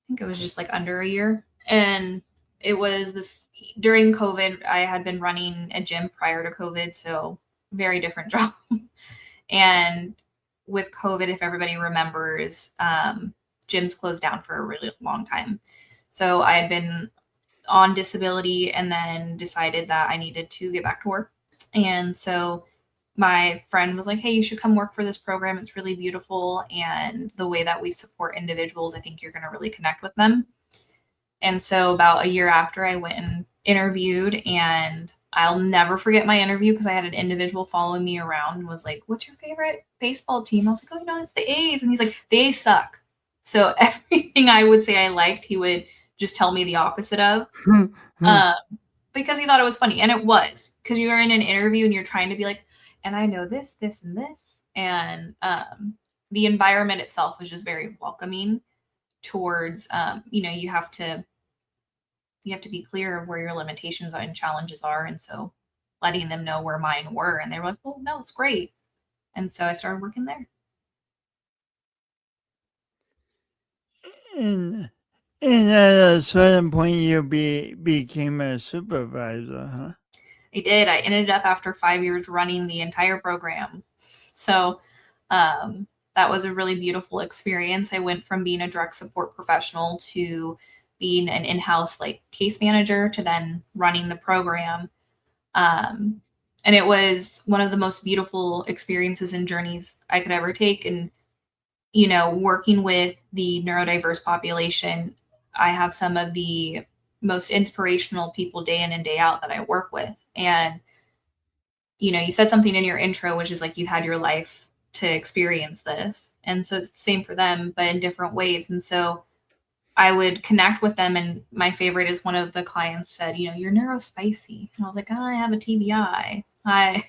think it was just like under a year. And it was this during COVID. I had been running a gym prior to COVID, so very different job. And with COVID, if everybody remembers, gyms closed down for a really long time. So I had been on disability and then decided that I needed to get back to work. And so my friend was like, hey, you should come work for this program. It's really beautiful. And the way that we support individuals, I think you're going to really connect with them. And so about a year after, I went and interviewed, and I'll never forget my interview because I had an individual following me around and was like, what's your favorite baseball team? I was like, oh, no, it's the A's. And he's like, the A's suck. So everything I would say I liked, he would just tell me the opposite of. Because he thought it was funny. And it was, because you're in an interview and you're trying to be like, and I know this, this, and this. And the environment itself was just very welcoming towards, you have to be clear of where your limitations and challenges are. And so letting them know where mine were. And they were like, oh, no, it's great. And so I started working there. And at a certain point, you became a supervisor, huh? I did. I ended up after 5 years running the entire program. So that was a really beautiful experience. I went from being a direct support professional to being an in-house case manager to then running the program. And it was one of the most beautiful experiences and journeys I could ever take. And, working with the neurodiverse population, I have some of the most inspirational people day in and day out that I work with. And, you said something in your intro, which is like you had your life to experience this. And so it's the same for them, but in different ways. And so I would connect with them. And my favorite is one of the clients said, you're neurospicy. And I was like, oh, I have a TBI. I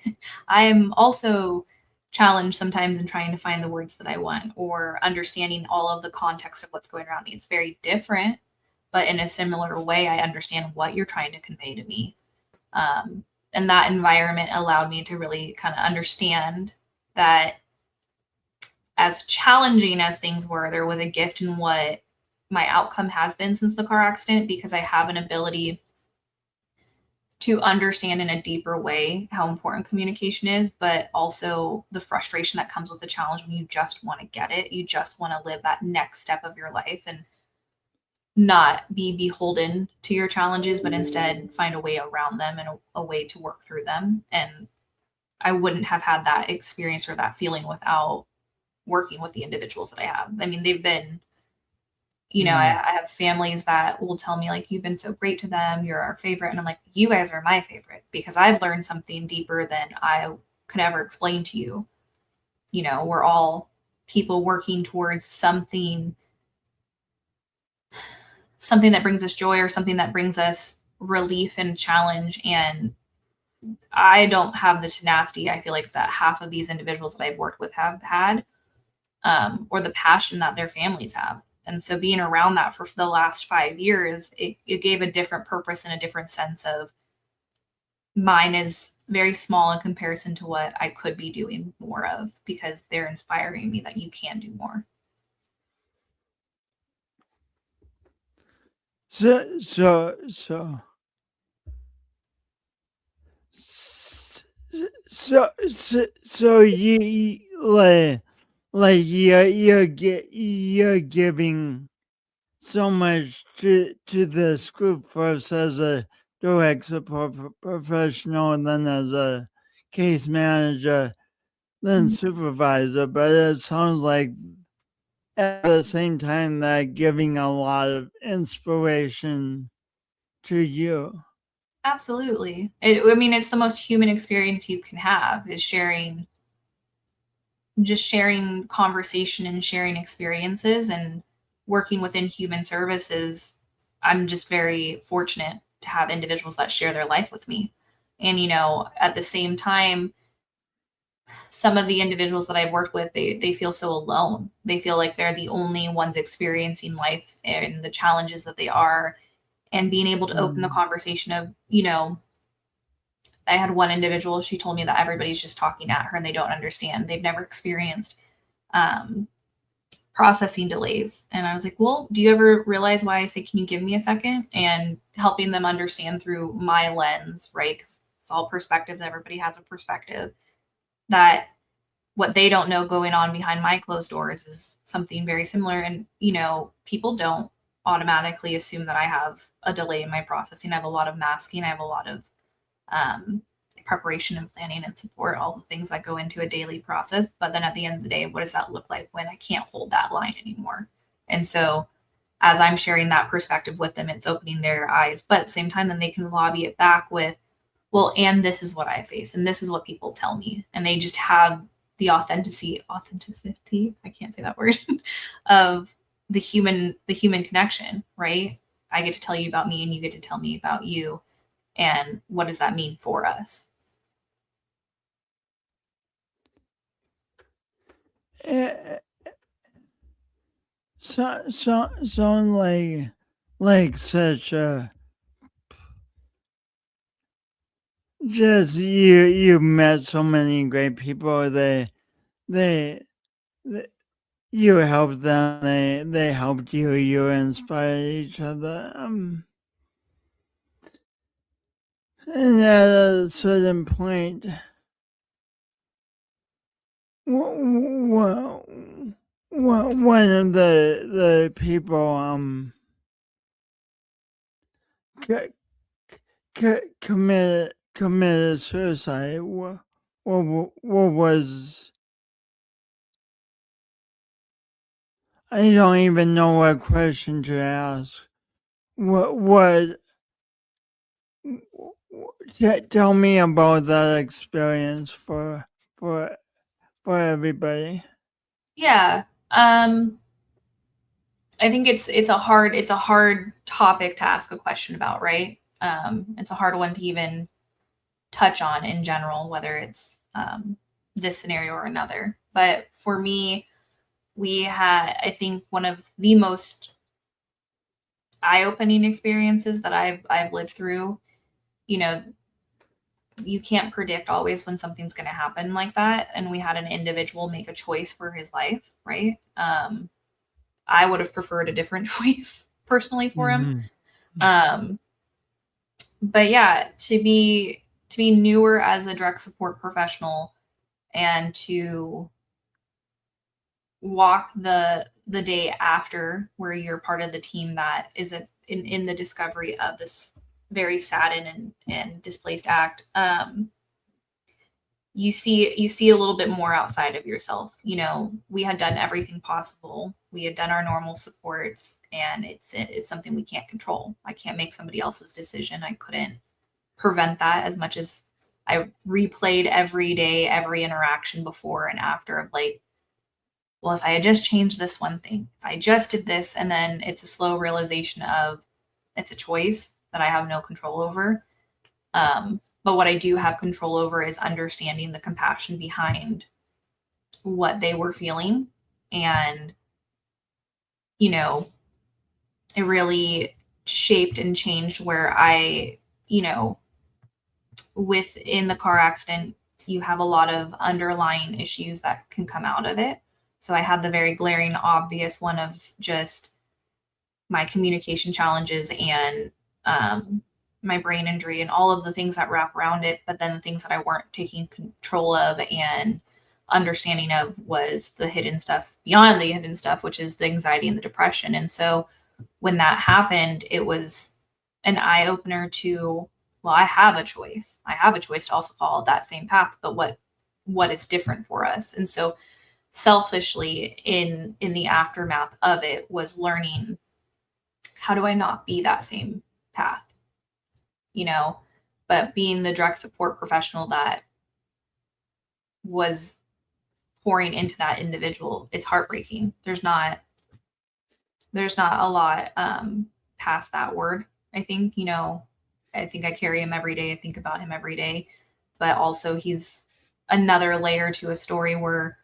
am also challenged sometimes in trying to find the words that I want or understanding all of the context of what's going around me. It's very different, but in a similar way, I understand what you're trying to convey to me. And that environment allowed me to really kind of understand that as challenging as things were, there was a gift in what my outcome has been since the car accident, because I have an ability to understand in a deeper way how important communication is, but also the frustration that comes with the challenge when you just want to get it. You just want to live that next step of your life and not be beholden to your challenges, but instead find a way around them and a way to work through them. And I wouldn't have had that experience or that feeling without working with the individuals that I have. I mean, they've been, I have families that will tell me, like, you've been so great to them, you're our favorite. And I'm like, you guys are my favorite because I've learned something deeper than I could ever explain to you. We're all people working towards something that brings us joy or something that brings us relief and challenge. And I don't have the tenacity, I feel like, that half of these individuals that I've worked with have had, or the passion that their families have. And so being around that for the last 5 years, it gave a different purpose and a different sense of mine is very small in comparison to what I could be doing more of, because they're inspiring me that you can do more. So you like you're giving so much to this group, first as a direct support professional, and then as a case manager, then supervisor. But it sounds like at the same time that giving a lot of inspiration to you. Absolutely. It's the most human experience you can have, is sharing conversation and sharing experiences and working within human services. I'm just very fortunate to have individuals that share their life with me. And, at the same time, some of the individuals that I've worked with, they feel so alone. They feel like they're the only ones experiencing life and the challenges that they are. And being able to open the conversation of, I had one individual, she told me that everybody's just talking at her and they don't understand. They've never experienced processing delays. And I was like, well, do you ever realize why I say, can you give me a second? And helping them understand through my lens, right? 'Cause it's all perspective. Everybody has a perspective, that what they don't know going on behind my closed doors is something very similar. And, people don't automatically assume that I have a delay in my processing. I have a lot of masking. I have a lot of preparation and planning and support, all the things that go into a daily process. But then at the end of the day, what does that look like when I can't hold that line anymore? And so as I'm sharing that perspective with them, it's opening their eyes. But at the same time, then they can lobby it back with, well, and this is what I face, and this is what people tell me. And they just have the authenticity, I can't say that word, of the human connection, right? I get to tell you about me and you get to tell me about you. And what does that mean for us? Sound like such a just you met so many great people. They you helped them. They helped you. You inspired each other. And at a certain point, one of the people committed suicide. What was, I don't even know what question to ask. Tell me about that experience for everybody. Yeah. I think it's a hard topic to ask a question about, right? It's a hard one to even touch on in general, whether it's this scenario or another. But for me, we had, I think, one of the most eye-opening experiences that I've lived through. You can't predict always when something's going to happen like that. And we had an individual make a choice for his life, right? I would have preferred a different choice personally for him. But yeah, to be newer as a direct support professional and to walk the day after where you're part of the team that is in the discovery of this very saddened and displaced act, you see a little bit more outside of yourself. You know, we had done everything possible. We had done our normal supports, and it's something we can't control. I can't make somebody else's decision. I couldn't prevent that, as much as I replayed every day, every interaction before and after of like, well, if I had just changed this one thing, if I just did this, and then it's a slow realization of it's a choice that I have no control over. But what I do have control over is understanding the compassion behind what they were feeling. And, you know, it really shaped and changed where I, you know, within the car accident, you have a lot of underlying issues that can come out of it. So I had the very glaring, obvious one of just my communication challenges and my brain injury and all of the things that wrap around it. But then the things that I weren't taking control of and understanding of was the hidden stuff beyond the hidden stuff, which is the anxiety and the depression. And so when that happened, it was an eye opener to, well, I have a choice. I have a choice to also follow that same path, but what is different for us. And so selfishly in the aftermath of it was learning, how do I not be that same path? You know, but being the direct support professional that was pouring into that individual, it's heartbreaking. There's not a lot past that word. I think, you know, I think I carry him every day. I think about him every day, but also he's another layer to a story where,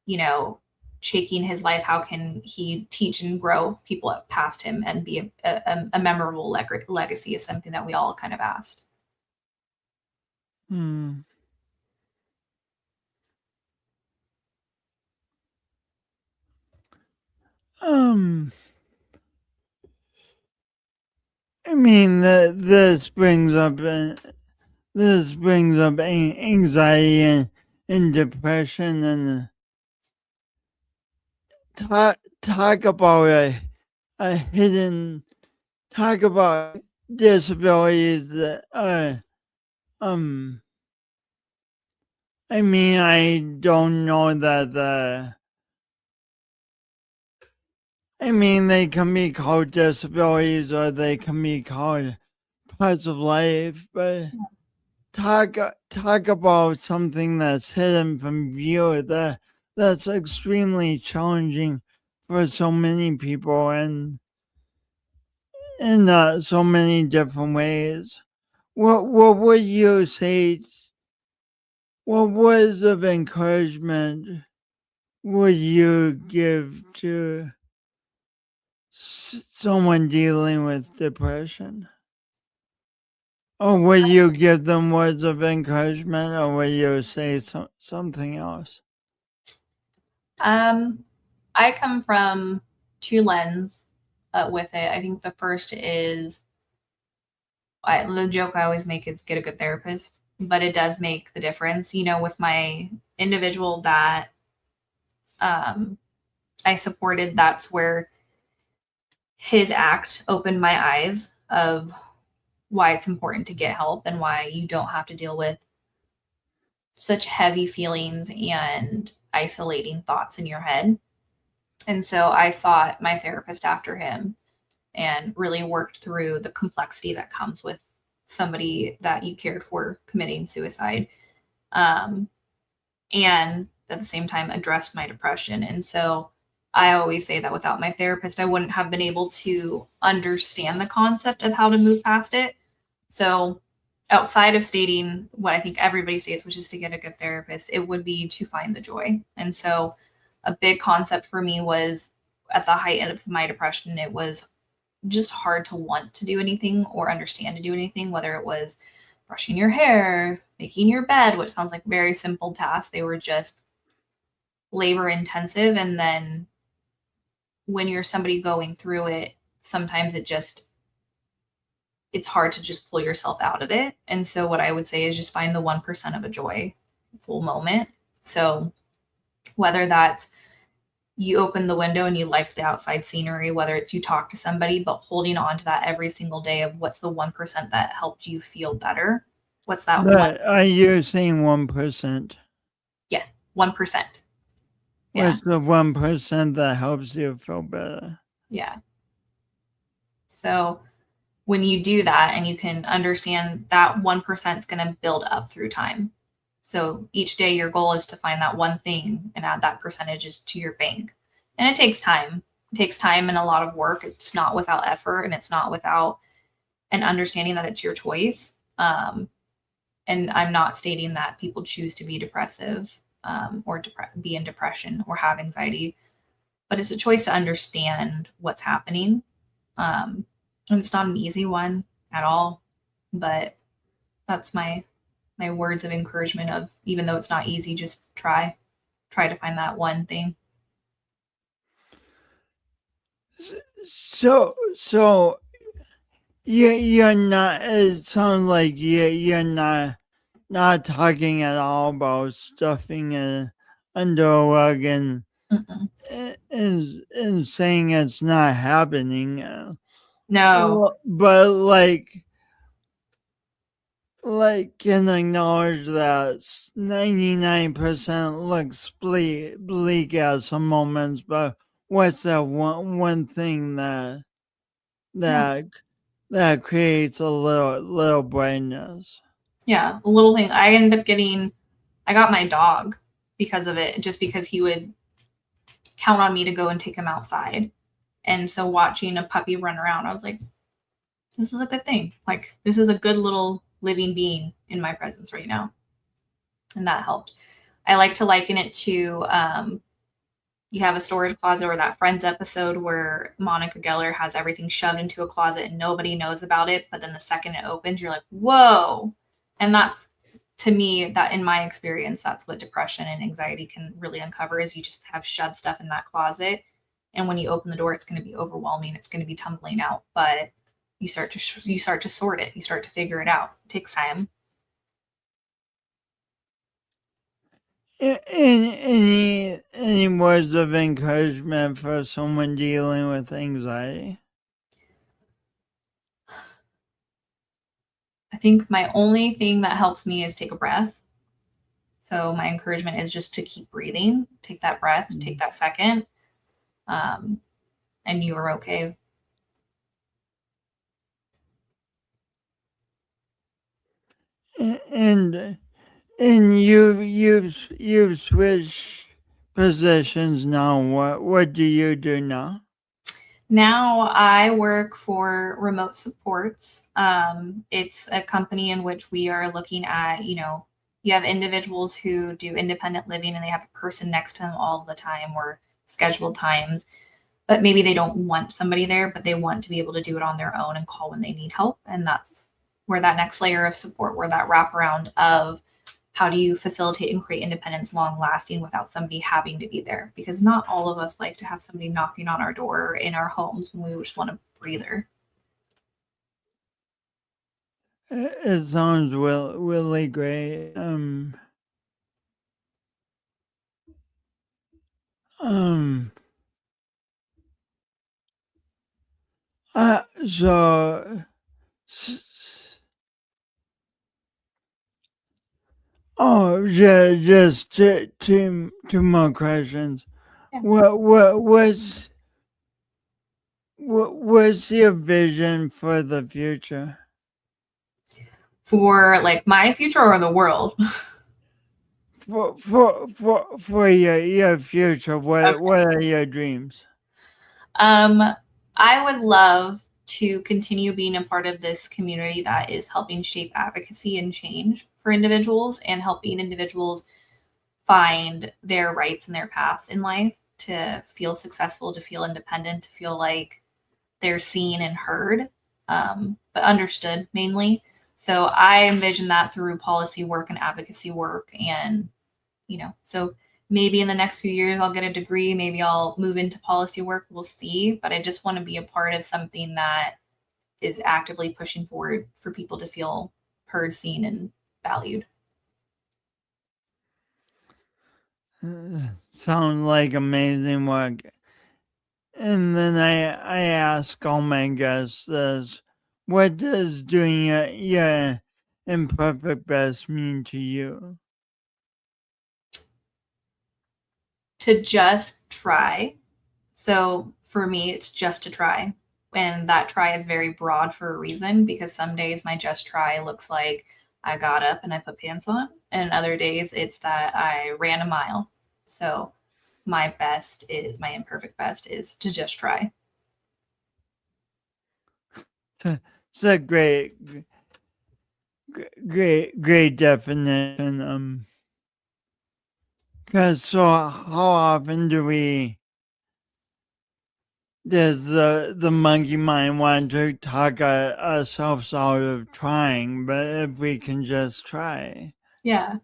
you know, shaking his life, how can he teach and grow people past him and be a memorable legacy is something that we all kind of asked. I mean, this brings up anxiety and depression, and talk about a hidden, talk about disabilities that I mean, I don't know that I mean, they can be called disabilities or they can be called parts of life, but talk about something that's hidden from view that's extremely challenging for so many people and in so many different ways. What would you say? What words of encouragement would you give to someone dealing with depression? Or will you give them words of encouragement, or will you say something else? I come from two lenses with it. I think the first is the joke I always make is get a good therapist, but it does make the difference. You know, with my individual that I supported, that's where his act opened my eyes of why it's important to get help and why you don't have to deal with such heavy feelings and isolating thoughts in your head. And so I sought my therapist after him and really worked through the complexity that comes with somebody that you cared for committing suicide. And at the same time addressed my depression. And so I always say that without my therapist, I wouldn't have been able to understand the concept of how to move past it. So outside of stating what I think everybody states, which is to get a good therapist, it would be to find the joy. And so a big concept for me was at the height of my depression, it was just hard to want to do anything or understand to do anything, whether it was brushing your hair, making your bed, which sounds like very simple tasks. They were just labor intensive. And then when you're somebody going through it, sometimes it's hard to just pull yourself out of it. And so what I would say is just find the 1% of a joyful moment. So whether that's you open the window and you liked the outside scenery, whether it's you talk to somebody, but holding on to that every single day of what's the 1% that helped you feel better. What's that one? But are you saying 1%? Yeah, 1%. Yeah. What's the 1% that helps you feel better? Yeah. So when you do that and you can understand that 1% is going to build up through time. So each day your goal is to find that one thing and add that percentages to your bank. And it takes time. It takes time and a lot of work. It's not without effort, and it's not without an understanding that it's your choice. And I'm not stating that people choose to be depressive or be in depression or have anxiety, but it's a choice to understand what's happening. And it's not an easy one at all, but that's my words of encouragement of, even though it's not easy, just try to find that one thing. So you're not, it sounds like you're not talking at all about stuffing it under a rug and saying it's not happening. No. But can acknowledge that 99% looks bleak at some moments, but what's that one thing that creates a little brightness? Yeah, a little thing. I got my dog because of it, just because he would count on me to go and take him outside. And so watching a puppy run around, I was like, this is a good thing. Like, this is a good little living being in my presence right now. And that helped. I like to liken it to you have a storage closet, or that Friends episode where Monica Geller has everything shoved into a closet and nobody knows about it. But then the second it opens, you're like, whoa. And that's, to me, that in my experience, that's what depression and anxiety can really uncover, is you just have shoved stuff in that closet. And when you open the door, it's going to be overwhelming. It's going to be tumbling out. But you start to sort it. You start to figure it out. It takes time. Any words of encouragement for someone dealing with anxiety? I think my only thing that helps me is take a breath. So my encouragement is just to keep breathing. Take that breath. Take that second. And you are okay. And you've switched positions now. What do you do now? Now I work for Remote Supports. It's a company in which we are looking at, you have individuals who do independent living and they have a person next to them all the time, or scheduled times, but maybe they don't want somebody there, but they want to be able to do it on their own and call when they need help. And that's where that next layer of support, where that wraparound of how do you facilitate and create independence long lasting without somebody having to be there? Because not all of us like to have somebody knocking on our door in our homes when we just want a breather. It sounds really great. Just two more questions. Yeah. What's your vision for the future? For like my future or the world? For your future, what are your dreams? I would love to continue being a part of this community that is helping shape advocacy and change for individuals, and helping individuals find their rights and their path in life, to feel successful, to feel independent, to feel like they're seen and heard, but understood mainly. So I envision that through policy work and advocacy work, and so maybe in the next few years I'll get a degree, maybe I'll move into policy work, we'll see, but I just want to be a part of something that is actively pushing forward for people to feel heard, seen, and valued. Sounds like amazing work. And then I ask all my guests this: what does doing your imperfect best mean to you? To just try. So for me, it's just to try. And that try is very broad for a reason, because some days my just try looks like I got up and I put pants on, and other days it's that I ran a mile. So my imperfect best is to just try. It's a great definition. Because so how often does the monkey mind want to talk ourselves out of trying? But if we can just try. Yeah.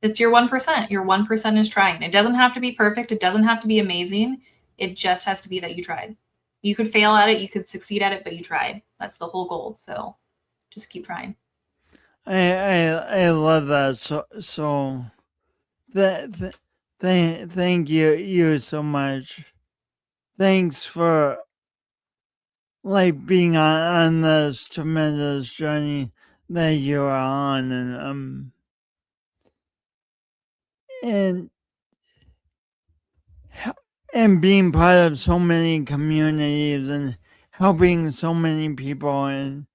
It's your 1%. Your 1% is trying. It doesn't have to be perfect. It doesn't have to be amazing. It just has to be that you tried. You could fail at it, you could succeed at it, but you tried. That's the whole goal. So just keep trying. I love that. So thank you so much. Thanks for being on this tremendous journey that you are on, and being part of so many communities and helping so many people and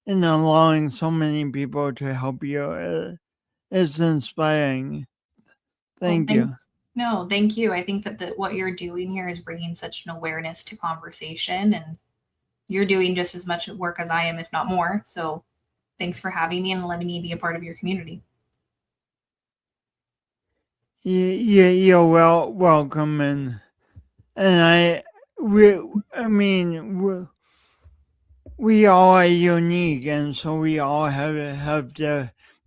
allowing so many people to help you. It's inspiring. Thank you. No, thank you. I think that what you're doing here is bringing such an awareness to conversation, and you're doing just as much work as I am, if not more. So thanks for having me and letting me be a part of your community. You're welcome, and we all are unique, and so we all have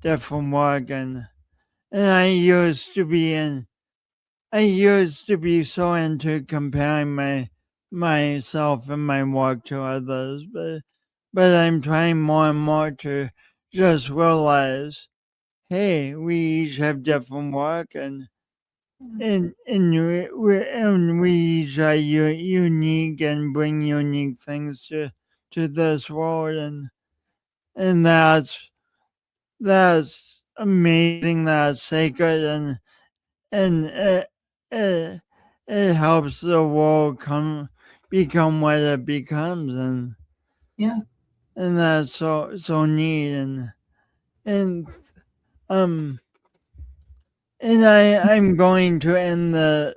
different work, and I used to be so into comparing myself and my work to others, but I'm trying more and more to just realize, hey, we each have different work, and we each are unique and bring unique things to this world, and that's amazing, that's sacred, and it helps the world become what it becomes, and yeah, and that's so neat, and and I'm going to end the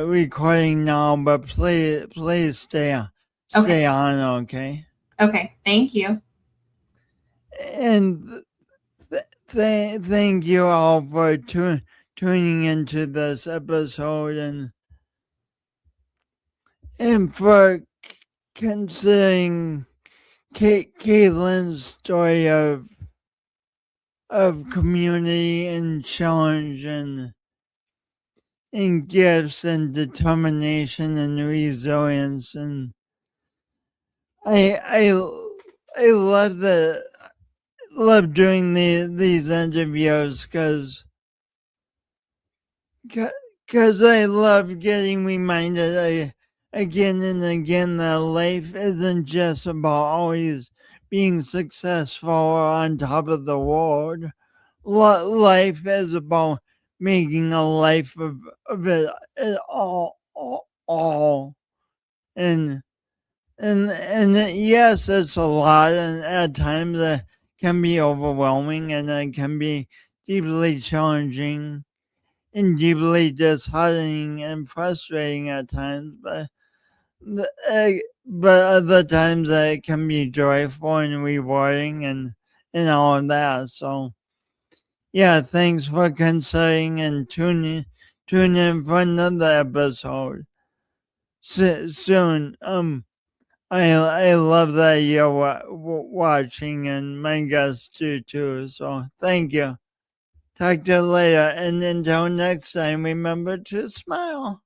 recording now, but please stay on, okay? Okay, thank you. And thank you all for tuning into this episode, and for considering Katelyn's story of community and challenge, and gifts and determination and resilience, and I love doing these interviews because I love getting reminded again and again that life isn't just about always being successful or on top of the world. Life is about making a life of it all. And yes, it's a lot, and at times it can be overwhelming, and it can be deeply challenging and deeply disheartening and frustrating at times, but other times it can be joyful and rewarding, and all of that. So yeah, thanks for considering and tune in for another episode soon. I love that you're watching, and my guests do too. So thank you. Talk to you later. And until next time, remember to smile.